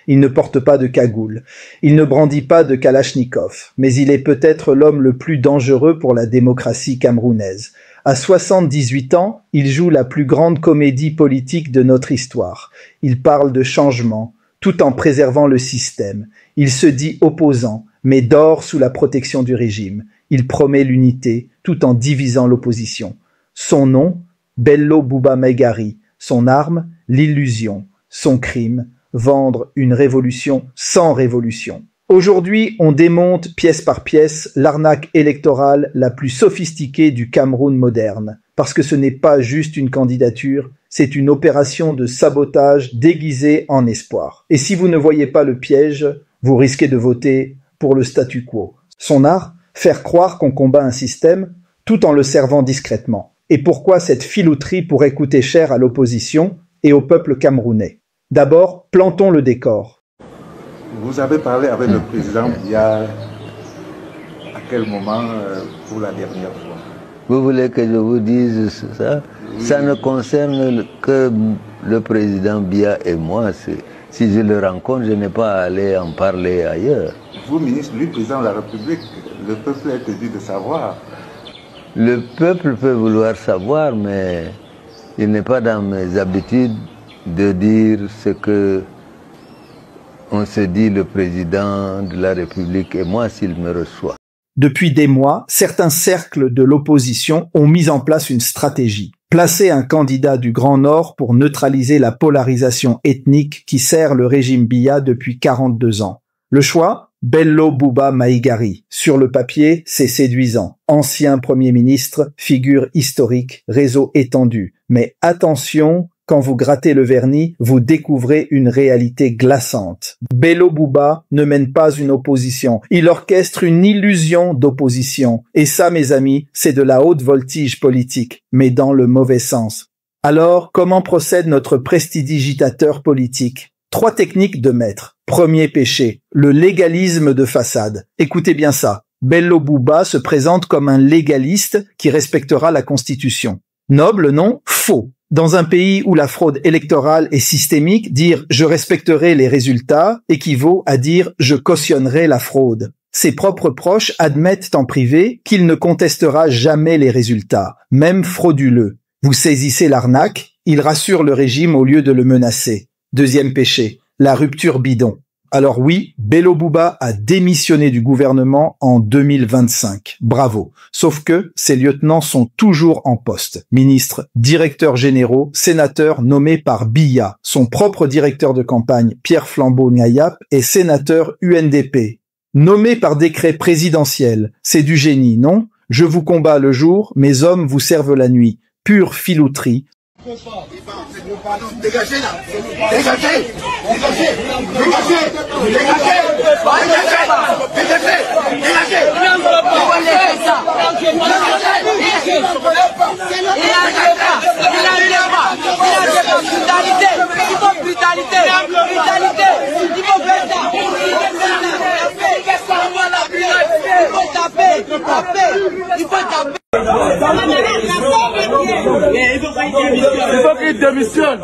Il ne porte pas de cagoule. Il ne brandit pas de kalachnikov. Mais il est peut-être l'homme le plus dangereux pour la démocratie camerounaise. À 78 ans, il joue la plus grande comédie politique de notre histoire. Il parle de changement, tout en préservant le système. Il se dit opposant, mais dort sous la protection du régime. Il promet l'unité, tout en divisant l'opposition. Son nom, Bello Bouba Maïgari. Son arme, l'illusion. Son crime, vendre une révolution sans révolution. Aujourd'hui, on démonte pièce par pièce l'arnaque électorale la plus sophistiquée du Cameroun moderne. Parce que ce n'est pas juste une candidature, c'est une opération de sabotage déguisée en espoir. Et si vous ne voyez pas le piège, vous risquez de voter pour le statu quo. Son art, faire croire qu'on combat un système tout en le servant discrètement. Et pourquoi cette filouterie pourrait coûter cher à l'opposition et au peuple camerounais? D'abord, plantons le décor. Vous avez parlé avec le président Biya à quel moment pour la dernière fois? Vous voulez que je vous dise ça? Oui. Ça ne concerne que le président Biya et moi. Si je le rencontre, je n'ai pas à aller en parler ailleurs. Vous, ministre, lui, président de la République, le peuple est tenu de savoir. Le peuple peut vouloir savoir, mais il n'est pas dans mes habitudes de dire ce que on se dit le président de la République et moi s'il me reçoit. Depuis des mois, certains cercles de l'opposition ont mis en place une stratégie. Placer un candidat du Grand Nord pour neutraliser la polarisation ethnique qui sert le régime Biya depuis 42 ans. Le choix? Bello Bouba Maïgari. Sur le papier, c'est séduisant. Ancien Premier ministre, figure historique, réseau étendu. Mais attention, quand vous grattez le vernis, vous découvrez une réalité glaçante. Bello Bouba ne mène pas une opposition. Il orchestre une illusion d'opposition. Et ça, mes amis, c'est de la haute voltige politique, mais dans le mauvais sens. Alors, comment procède notre prestidigitateur politique? 3 techniques de maître. Premier péché, le légalisme de façade. Écoutez bien ça. Bello Bouba se présente comme un légaliste qui respectera la Constitution. Noble, non? Faux. Dans un pays où la fraude électorale est systémique, dire « je respecterai les résultats » équivaut à dire « je cautionnerai la fraude ». Ses propres proches admettent en privé qu'il ne contestera jamais les résultats, même frauduleux. Vous saisissez l'arnaque, il rassure le régime au lieu de le menacer. Deuxième péché, la rupture bidon. Alors oui, Bello Bouba a démissionné du gouvernement en 2025. Bravo. Sauf que ses lieutenants sont toujours en poste. Ministres, directeurs généraux, sénateurs nommés par Biya. Son propre directeur de campagne, Pierre Flambeau-Ngayap, est sénateur UNDP. Nommé par décret présidentiel. C'est du génie, non? Je vous combats le jour, mes hommes vous servent la nuit. Pure filouterie. Dégagez là! Dégagez! Dégagez! Dégagez! Il faut qu'il démissionne.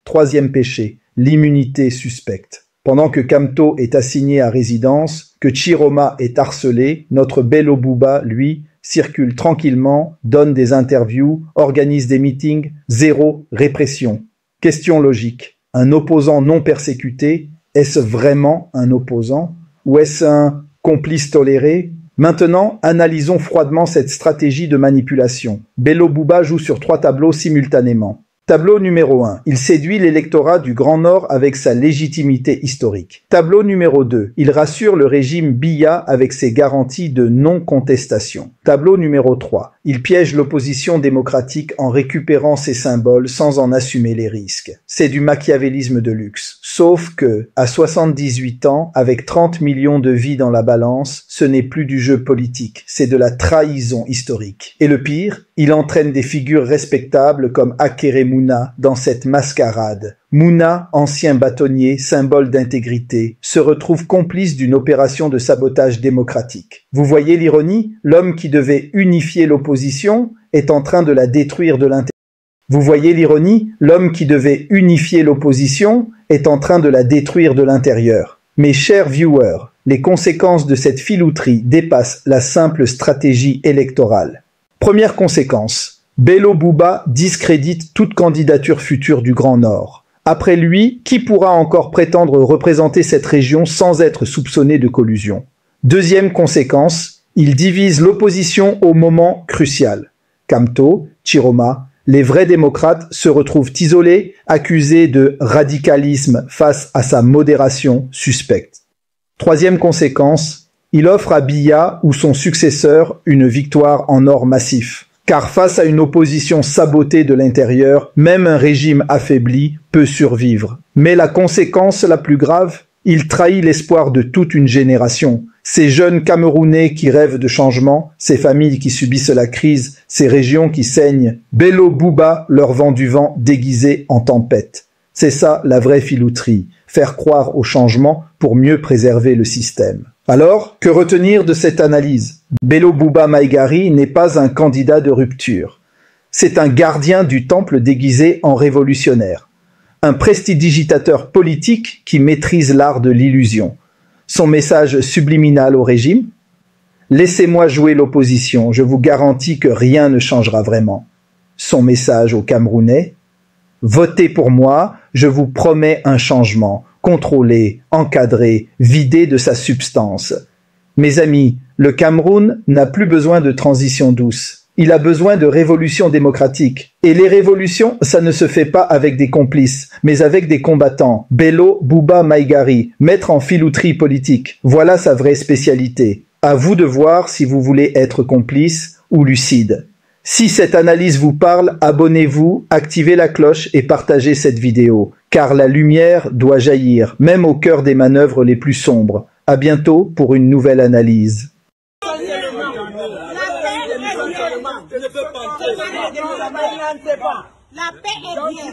Troisième péché, l'immunité suspecte. Pendant que Kamto est assigné à résidence, que Chiroma est harcelé, notre Bello Bouba, lui, circule tranquillement, donne des interviews, organise des meetings, zéro répression. Question logique. Un opposant non persécuté, est-ce vraiment un opposant? Ou est-ce un complice toléré? Maintenant, analysons froidement cette stratégie de manipulation. Bello Bouba joue sur 3 tableaux simultanément. Tableau numéro 1. Il séduit l'électorat du Grand Nord avec sa légitimité historique. Tableau numéro 2. Il rassure le régime Biya avec ses garanties de non-contestation. Tableau numéro 3. Il piège l'opposition démocratique en récupérant ses symboles sans en assumer les risques. C'est du machiavélisme de luxe. Sauf que, à 78 ans, avec 30 millions de vies dans la balance, ce n'est plus du jeu politique, c'est de la trahison historique. Et le pire, il entraîne des figures respectables comme Akeremouna dans cette mascarade. Mouna, ancien bâtonnier, symbole d'intégrité, se retrouve complice d'une opération de sabotage démocratique. Vous voyez l'ironie? L'homme qui devait unifier l'opposition est en train de la détruire de l'intérieur. Vous voyez l'ironie? L'homme qui devait unifier l'opposition est en train de la détruire de l'intérieur. Mes chers viewers, les conséquences de cette filouterie dépassent la simple stratégie électorale. Première conséquence, Bello Bouba discrédite toute candidature future du Grand Nord. Après lui, qui pourra encore prétendre représenter cette région sans être soupçonné de collusion? Deuxième conséquence, il divise l'opposition au moment crucial. Kamto, Chiroma, les vrais démocrates se retrouvent isolés, accusés de radicalisme face à sa modération suspecte. Troisième conséquence, il offre à Biya ou son successeur une victoire en or massif. Car face à une opposition sabotée de l'intérieur, même un régime affaibli peut survivre. Mais la conséquence la plus grave, il trahit l'espoir de toute une génération. Ces jeunes Camerounais qui rêvent de changement, ces familles qui subissent la crise, ces régions qui saignent, Bello Bouba leur vend du vent déguisé en tempête. C'est ça la vraie filouterie, faire croire au changement pour mieux préserver le système. Alors, que retenir de cette analyse? Bello Bouba Maïgari n'est pas un candidat de rupture. C'est un gardien du temple déguisé en révolutionnaire. Un prestidigitateur politique qui maîtrise l'art de l'illusion. Son message subliminal au régime? Laissez-moi jouer l'opposition, je vous garantis que rien ne changera vraiment. Son message aux Camerounais? Votez pour moi, je vous promets un changement. Contrôlé, encadré, vidé de sa substance. Mes amis, le Cameroun n'a plus besoin de transition douce. Il a besoin de révolution démocratique. Et les révolutions, ça ne se fait pas avec des complices, mais avec des combattants. Bello Bouba Maïgari, maître en filouterie politique. Voilà sa vraie spécialité. À vous de voir si vous voulez être complice ou lucide. Si cette analyse vous parle, abonnez-vous, activez la cloche et partagez cette vidéo. Car la lumière doit jaillir, même au cœur des manœuvres les plus sombres. À bientôt pour une nouvelle analyse. La paix est bien.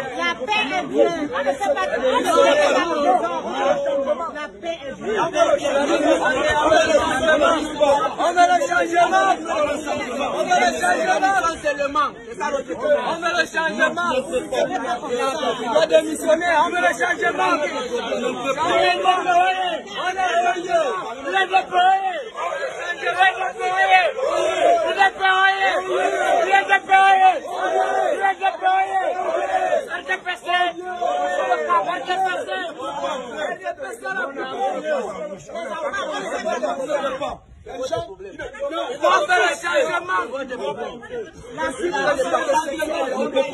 La paix est bien. On ne sait pas la paix est bien. On veut le changement. On veut le changement. On veut le changement. Il doit démissionner. On veut le changement.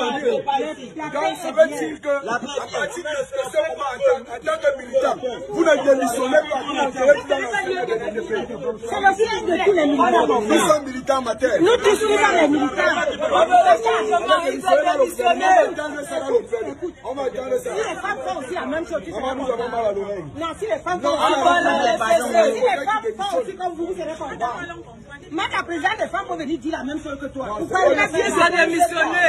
Donc ça veut dire que, à partir de ce moment, en tant que militant, vous ne démissionnez pas, vous n'entrez plus dans le pays. C'est le siège de tous les militants. Nous sommes militants amateurs. Nous tous nous sommes les militants. On va attendre ça. Si les femmes font aussi la même chose, tu seras Nous avons mal à l'oreille. Non, si les femmes font aussi comme vous, vous serez content. Même la présidente des femmes peut venir dire la même chose que toi. Pourquoi elle a démissionné?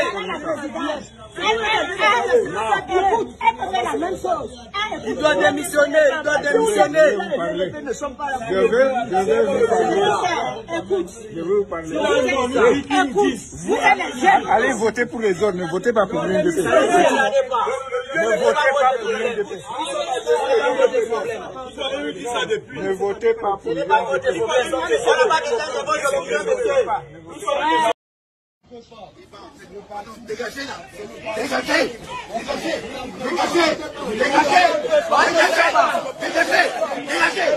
Écoute, elle peut faire la même chose. Il doit démissionner, il doit démissionner. Écoute, Je veux vous parler. écoute, vous êtes les jeunes. Allez voter pour les autres, ne votez pas pour l'UNDP. Ne votez pas pour l'UNDP. Ne votez pas pour l'UNDP. Dégagez là. Dégagez. Dégagez. Dégagez. Dégagez. Dégagez. Dégagez.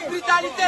Brutalité.